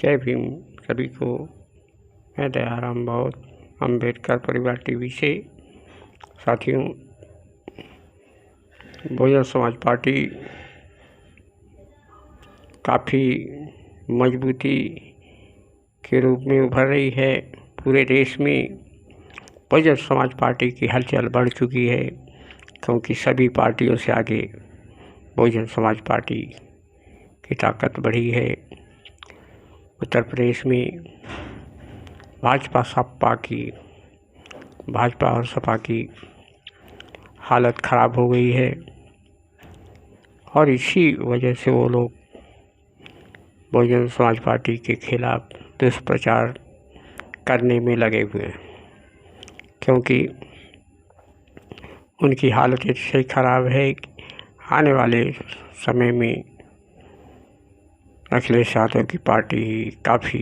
जय भीम सभी को। मैं दयाराम बहुत अम्बेडकर परिवार टीवी से। साथियों, बहुजन समाज पार्टी काफ़ी मजबूती के रूप में उभर रही है। पूरे देश में बहुजन समाज पार्टी की हलचल बढ़ चुकी है, क्योंकि सभी पार्टियों से आगे बहुजन समाज पार्टी की ताकत बढ़ी है। उत्तर प्रदेश में भाजपा और सपा की हालत ख़राब हो गई है, और इसी वजह से वो लोग बहुजन समाज पार्टी के खिलाफ दुष्प्रचार करने में लगे हुए हैं, क्योंकि उनकी हालत इससे ख़राब है कि आने वाले समय में अखिलेश यादव की पार्टी काफ़ी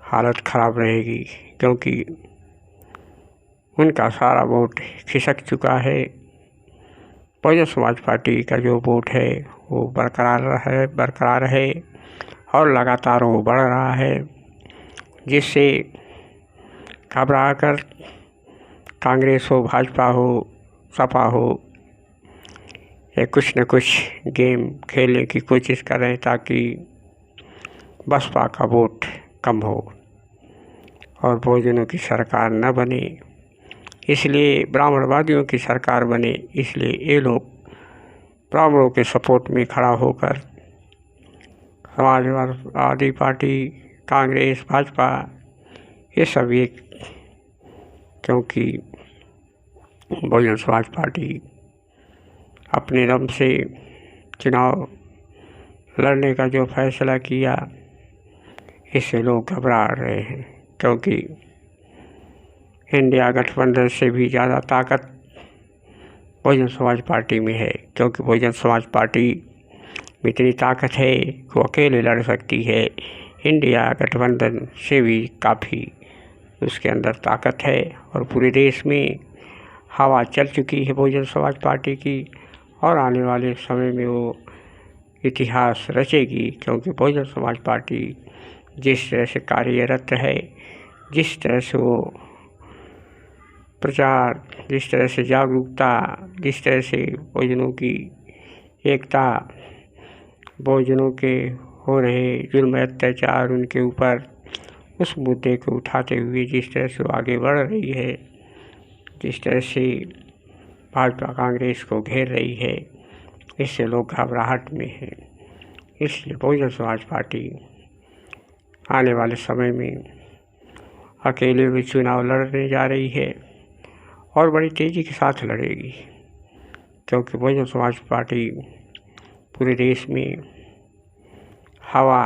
हालत ख़राब रहेगी, क्योंकि उनका सारा वोट खिसक चुका है। बहुजन समाज पार्टी का जो वोट है वो बरकरार है और लगातार वो बढ़ रहा है, जिससे घबरा कर कांग्रेस हो, भाजपा हो, सपा हो, ये कुछ न कुछ गेम खेलने की कोशिश कर रहे हैं ताकि बसपा का वोट कम हो और बहुजनों की सरकार न बने, इसलिए ब्राह्मणवादियों की सरकार बने। इसलिए ये लोग ब्राह्मणों के सपोर्ट में खड़ा होकर समाजवादी पार्टी, कांग्रेस, भाजपा, ये सब एक, क्योंकि बहुजन समाज पार्टी अपने दम से चुनाव लड़ने का जो फैसला किया, इससे लोग घबरा रहे हैं, क्योंकि इंडिया गठबंधन से भी ज़्यादा ताकत बहुजन समाज पार्टी में है, क्योंकि बहुजन समाज पार्टी में इतनी ताकत है कि वो अकेले लड़ सकती है। इंडिया गठबंधन से भी काफ़ी उसके अंदर ताकत है, और पूरे देश में हवा चल चुकी है बहुजन समाज पार्टी की, और आने वाले समय में वो इतिहास रचेगी, क्योंकि बहुजन समाज पार्टी जिस तरह से कार्यरत है, जिस तरह से वो प्रचार, जिस तरह से जागरूकता, जिस तरह से बहुजनों की एकता, बहुजनों के हो रहे जुल्म अत्याचार उनके ऊपर, उस मुद्दे को उठाते हुए जिस तरह से वो आगे बढ़ रही है, जिस तरह से भाजपा कांग्रेस को घेर रही है, इससे लोग घबराहट में हैं। इसलिए बहुजन समाज पार्टी आने वाले समय में अकेले भी चुनाव लड़ने जा रही है, और बड़ी तेज़ी के साथ लड़ेगी, क्योंकि बहुजन समाज पार्टी पूरे देश में हवा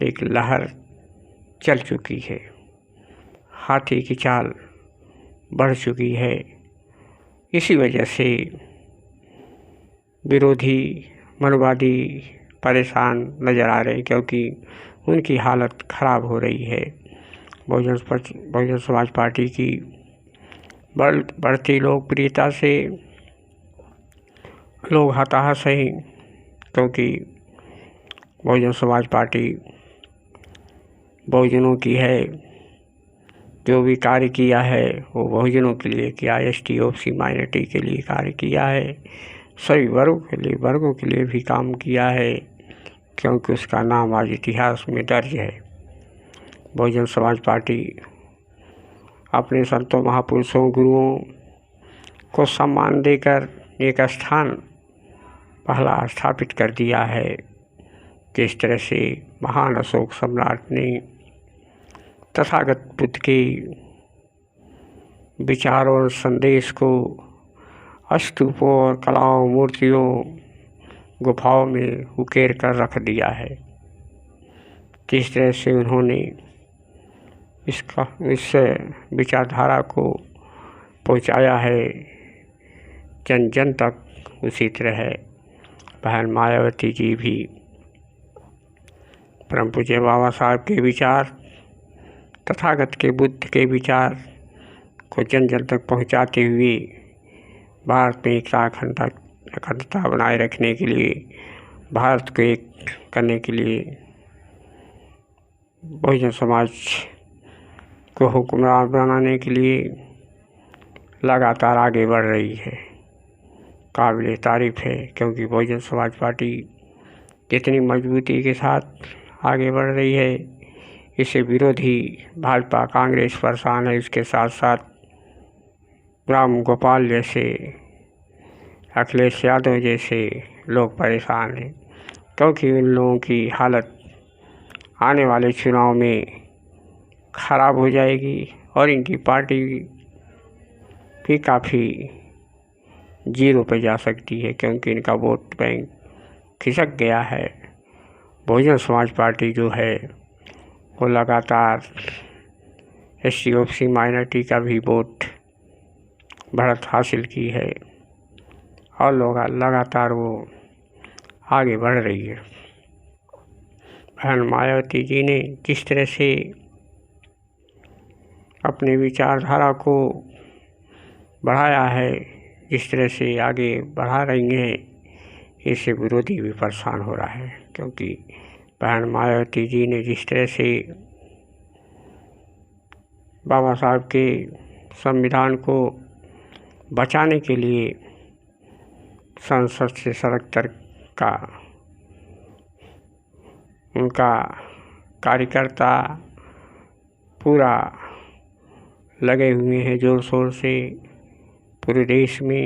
एक लहर चल चुकी है, हाथी की चाल बढ़ चुकी है। इसी वजह से विरोधी मनोवादी परेशान नज़र आ रहे हैं, क्योंकि उनकी हालत ख़राब हो रही है। बहुजन समाज पार्टी की बढ़ती लोकप्रियता से लोग हताश हैं, क्योंकि बहुजन समाज पार्टी बहुजनों की है। जो भी कार्य किया है वो बहुजनों के लिए किया, ST OBC माइनॉरिटी के लिए कार्य किया है, सभी वर्गों के लिए भी काम किया है, क्योंकि उसका नाम आज इतिहास में दर्ज है। बहुजन समाज पार्टी अपने संतों, महापुरुषों, गुरुओं को सम्मान देकर एक स्थान पहला स्थापित कर दिया है। जिस तरह से महान अशोक सम्राट ने तथागत बुद्ध के विचारों और संदेश को स्तूपों और कलाओं, मूर्तियों, गुफाओं में उकेर कर रख दिया है। जिस तरह से उन्होंने इस विचारधारा को पहुंचाया है जन जन तक, उसी तरह बहन मायावती जी भी परम पूज्य बाबा साहब के विचार, तथागत के बुद्ध के विचार को जन जन तक पहुंचाते हुए भारत में एकता अखंडता बनाए रखने के लिए, भारत को एक करने के लिए बहुजन समाज को हुक्मरान बनाने के लिए लगातार आगे बढ़ रही है। काबिल तारीफ़ है, क्योंकि बहुजन समाज पार्टी जितनी मजबूती के साथ आगे बढ़ रही है, इससे विरोधी भाजपा कांग्रेस परेशान है। इसके साथ साथ राम गोपाल जैसे, अखिलेश यादव जैसे लोग परेशान हैं, क्योंकि उन लोगों की हालत आने वाले चुनाव में खराब हो जाएगी और इनकी पार्टी भी काफ़ी जीरो पे जा सकती है, क्योंकि इनका वोट बैंक खिसक गया है। बहुजन समाज पार्टी जो है वो लगातार SC/OBC माइनॉरिटी का भी वोट बढ़त हासिल की है और लोग लगातार वो आगे बढ़ रही है। बहन मायावती जी ने जिस तरह से अपने विचारधारा को बढ़ाया है, जिस तरह से आगे बढ़ा रही हैं, इससे विरोधी भी परेशान हो रहा है, क्योंकि बहन मायावती जी ने जिस तरह से बाबा साहब के संविधान को बचाने के लिए संसद से सड़क तक का उनका कार्यकर्ता पूरा लगे हुए हैं जोर शोर से पूरे देश में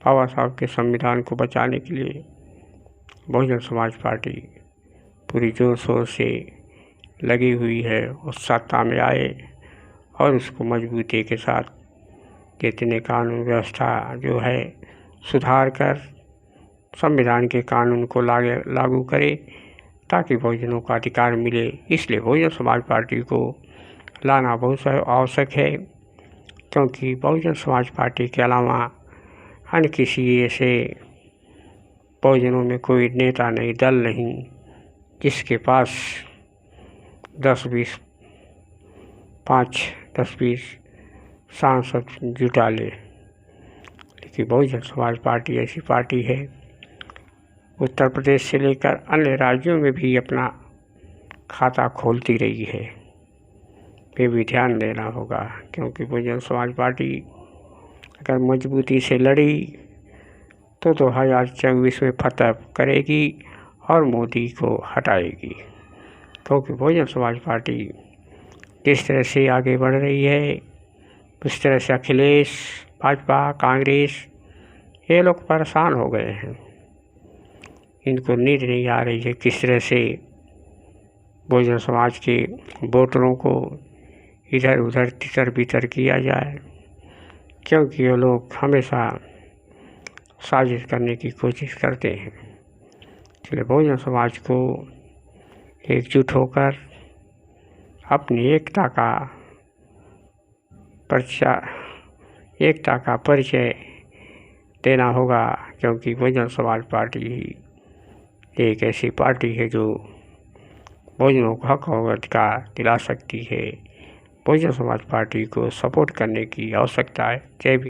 बाबा साहब के संविधान को बचाने के लिए बहुजन समाज पार्टी पूरी जोर शोर से लगी हुई है। उस सत्ता में आए और उसको मजबूती के साथ जितने कानून व्यवस्था जो है सुधार कर संविधान के कानून को लागू करे, ताकि बहुजनों का अधिकार मिले। इसलिए बहुजन समाज पार्टी को लाना बहुत आवश्यक है, क्योंकि बहुजन समाज पार्टी के अलावा अन्य किसी ऐसे बहुजनों में कोई नेता नहीं, दल नहीं, जिसके पास 5-10-20 सांसद जुटा ले। लेकिन बहुजन समाज पार्टी ऐसी पार्टी है, उत्तर प्रदेश से लेकर अन्य राज्यों में भी अपना खाता खोलती रही है। पे भी ध्यान देना होगा, क्योंकि बहुजन समाज पार्टी अगर मजबूती से लड़ी तो 2024 में फतह करेगी और मोदी को हटाएगी, क्योंकि बहुजन समाज पार्टी जिस तरह से आगे बढ़ रही है, उस तरह से अखिलेश, भाजपा, कांग्रेस ये लोग परेशान हो गए हैं। इनको नींद नहीं आ रही है किस तरह से बहुजन समाज के वोटरों को इधर उधर तितर बितर किया जाए, क्योंकि ये लोग हमेशा साजिश करने की कोशिश करते हैं। इसलिए बहुजन समाज को एकजुट होकर अपनी एकता का परिचय देना होगा, क्योंकि बहुजन समाज पार्टी ही एक ऐसी पार्टी है जो बहुजनों को हक और अधिकार दिला सकती है। बहुजन समाज पार्टी को सपोर्ट करने की आवश्यकता है। जय